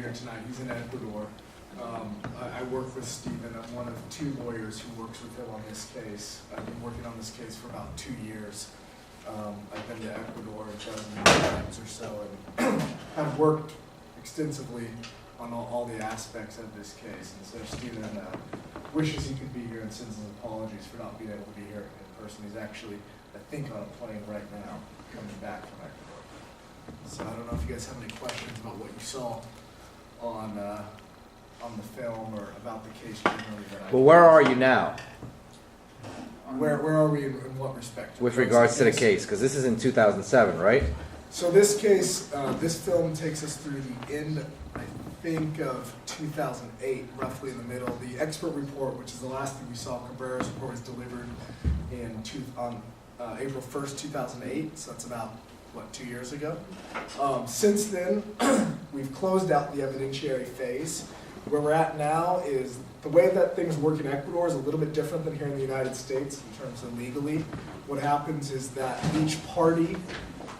here tonight. He's in Ecuador. I work with Stephen. I'm one of 2 lawyers who works with him on this case. I've been working on this case for about 2 years. I've been to Ecuador a dozen times or so, and have worked extensively on all the aspects of this case. And so Stephen wishes he could be here and sends his apologies for not being able to be here in person. He's actually, I think, on a plane right now coming back from Ecuador. So I don't know if you guys have any questions about what you saw on the film or about the case generally. Well, where are you now Where are we in what respect? with regards to the case? Because this is in 2007, right? So this case, this film takes us through the end, I think, of 2008, roughly in the middle. The expert report, which is the last thing we saw, Cabrera's report, was delivered on April 1st, 2008. So that's about, what, 2 years ago? Since then, we've closed out the evidentiary phase. Where we're at now is the way that things work in Ecuador is a little bit different than here in the United States in terms of legally. What happens is that each party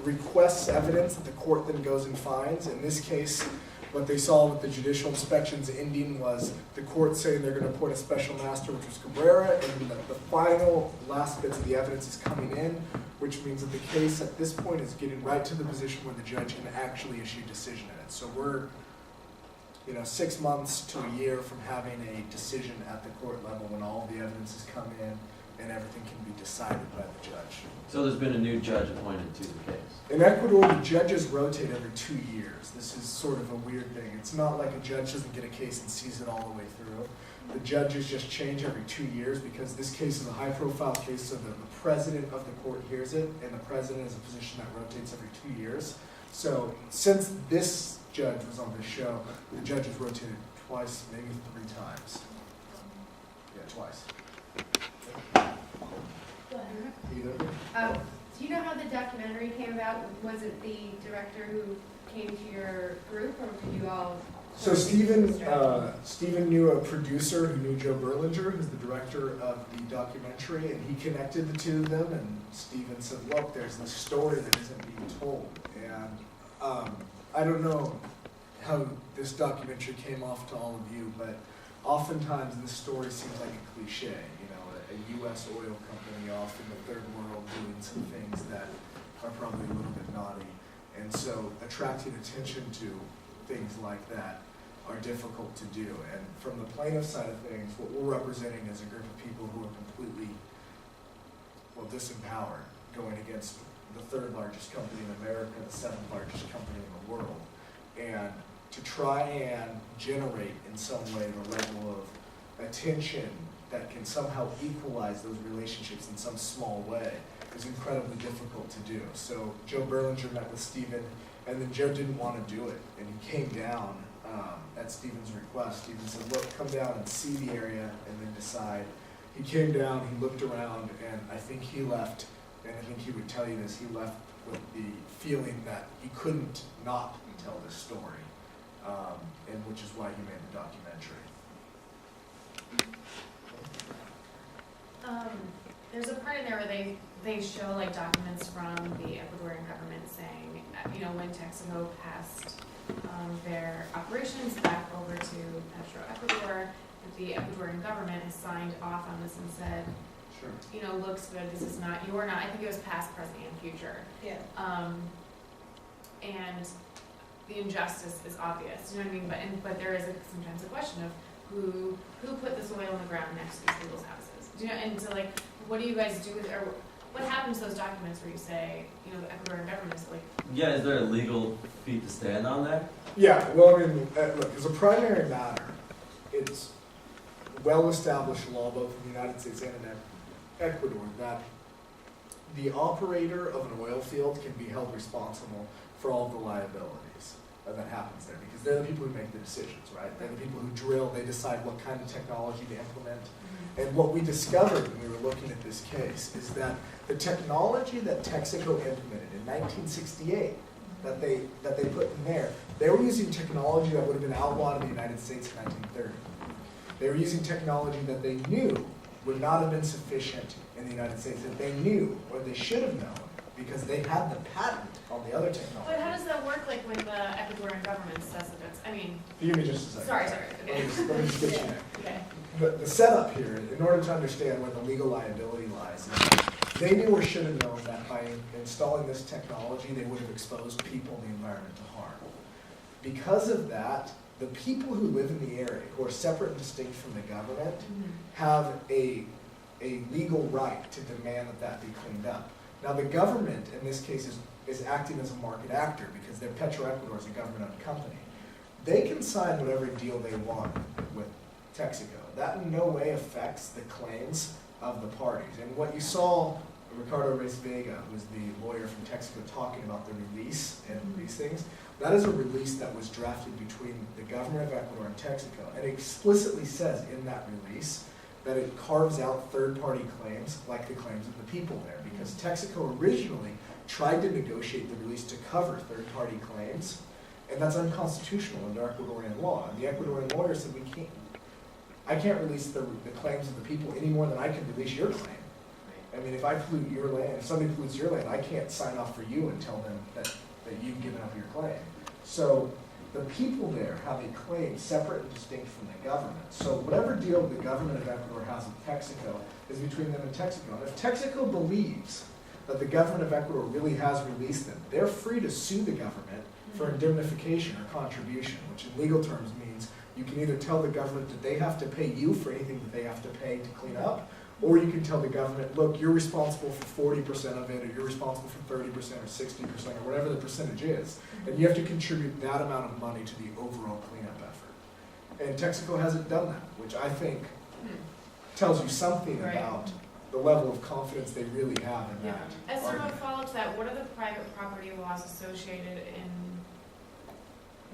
requests evidence that the court then goes and finds. In this case, what they saw with the judicial inspections ending was the court saying they're going to appoint a special master, which was Cabrera, and the final last bits of the evidence is coming in, which means that the case at this point is getting right to the position where the judge can actually issue a decision in it. So we're 6 months to a year from having a decision at the court level when all the evidence has come in and everything can be decided by the judge. So there's been a new judge appointed to the case? In Ecuador, the judges rotate every 2 years. This is sort of a weird thing. It's not like a judge doesn't get a case and sees it all the way through. The judges just change every 2 years because this case is a high-profile case, so the president of the court hears it, and the president is a position that rotates every 2 years. So since this judge was on this show, the judges rotated twice, maybe 3 times. Yeah, twice. Do you know how the documentary came about? Was it the director who came to your group, or did you all? So Stephen knew a producer who knew Joe Berlinger, who's the director of the documentary, and he connected the 2 of them, and Stephen said, look, there's this story that isn't being told. And I don't know how this documentary came off to all of you, but oftentimes this story seems like a cliche, a U.S. oil company off in the third world doing some things that are probably a little bit naughty. And so attracting attention to things like that are difficult to do. And from the plaintiff side of things, what we're representing is a group of people who are completely, disempowered, going against the 3rd largest company in America, the 7th largest company in the world. And to try and generate in some way the level of attention that can somehow equalize those relationships in some small way is incredibly difficult to do. So Joe Berlinger met with Stephen, and then Joe didn't want to do it, and he came down at Stephen's request. Stephen said, look, come down and see the area and then decide. He came down, he looked around, and I think he left, and I think he would tell you this, he left with the feeling that he couldn't not tell this story, and which is why he made the documentary. There's a part in there where they show like documents from the Ecuadorian government saying, when Texaco passed their operations back over to Petro Ecuador, that the Ecuadorian government has signed off on this and said, sure, looks good. This is not, you are not. I think it was past, present, and future. Yeah. And the injustice is obvious. You know what I mean? But there is sometimes a question of who put this oil on the ground next to these people's houses. Do you know? And so like, what do you guys do with, or what happens to those documents where you say, the Ecuadorian government is like? Yeah, is there a legal feat to stand on that? Yeah, well, I mean, look, as a primary matter, it's well-established law both in the United States and in Ecuador that the operator of an oil field can be held responsible for all the liabilities that happens there, because they're the people who make the decisions, right? They're the people who drill, they decide what kind of technology to implement. And what we discovered when we were looking at this case is that the technology that Texaco implemented in 1968, that they put in there, they were using technology that would have been outlawed in the United States in 1930. They were using technology that they knew would not have been sufficient in the United States, that they knew, or they should have known, because they had the patent on the other technology. But how does that work, like when the Ecuadorian government says that it's, Give me just a second. Sorry, Let me just get you there. Okay. The setup here, in order to understand where the legal liability lies, is they knew or should have known that by installing this technology, they would have exposed people and the environment to harm. Because of that, the people who live in the area, who are separate and distinct from the government, have a legal right to demand that that be cleaned up. Now, the government, in this case, is acting as a market actor because they're Petroecuador is a government-owned company. They can sign whatever deal they want with Texaco. That in no way affects the claims of the parties. And what you saw, Ricardo Reyes-Vega, who's the lawyer from Texaco, talking about the release and these things, that is a release that was drafted between the government of Ecuador and Texaco. And it explicitly says in that release that it carves out third-party claims like the claims of the people there. Because Texaco originally tried to negotiate the release to cover third-party claims, and that's unconstitutional under Ecuadorian law. And the Ecuadorian lawyer said, I can't release the claims of the people any more than I can release your claim. I mean, if I pollute your land, if somebody pollutes your land, I can't sign off for you and tell them that you've given up your claim. So the people there have a claim separate and distinct from the government. So whatever deal the government of Ecuador has with Texaco is between them and Texaco. And if Texaco believes that the government of Ecuador really has released them, they're free to sue the government for indemnification or contribution, which in legal terms means you can either tell the government that they have to pay you for anything that they have to pay to clean up, or you can tell the government, look, you're responsible for 40% of it, or you're responsible for 30% or 60%, or whatever the percentage is, and you have to contribute that amount of money to the overall cleanup effort. And Texaco hasn't done that, which I think tells you something about the level of confidence they really have in that As sort of a argument. follow-up to that, what are the private property laws associated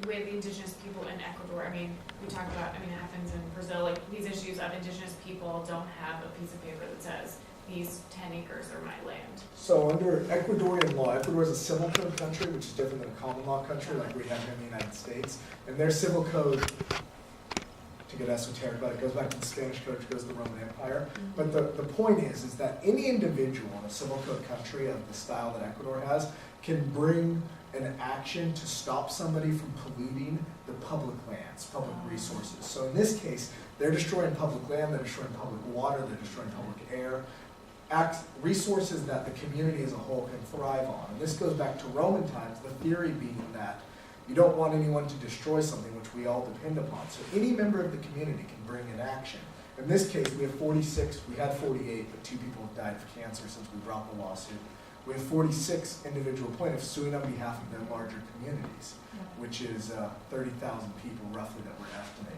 with the indigenous people in Ecuador? I mean, we talk about, it happens in Brazil, like these issues of indigenous people don't have a piece of paper that says, these 10 acres are my land. So under Ecuadorian law, Ecuador is a civil code country, which is different than a common law country like we have here in the United States. And their civil code, to get esoteric about it, goes back to the Spanish code, which goes to the Roman Empire. But the point is that any individual in a civil code country of the style that Ecuador has can bring an action to stop somebody from polluting the public lands, public resources. So in this case, they're destroying public land, they're destroying public water, they're destroying public air, resources that the community as a whole can thrive on. And this goes back to Roman times, the theory being that you don't want anyone to destroy something which we all depend upon. So any member of the community can bring an action. In this case, we have 46, we had 48, but 2 people have died of cancer since we brought the lawsuit. We have 46 individual plaintiffs suing on behalf of their larger communities, which is 30,000 people roughly that we're estimating.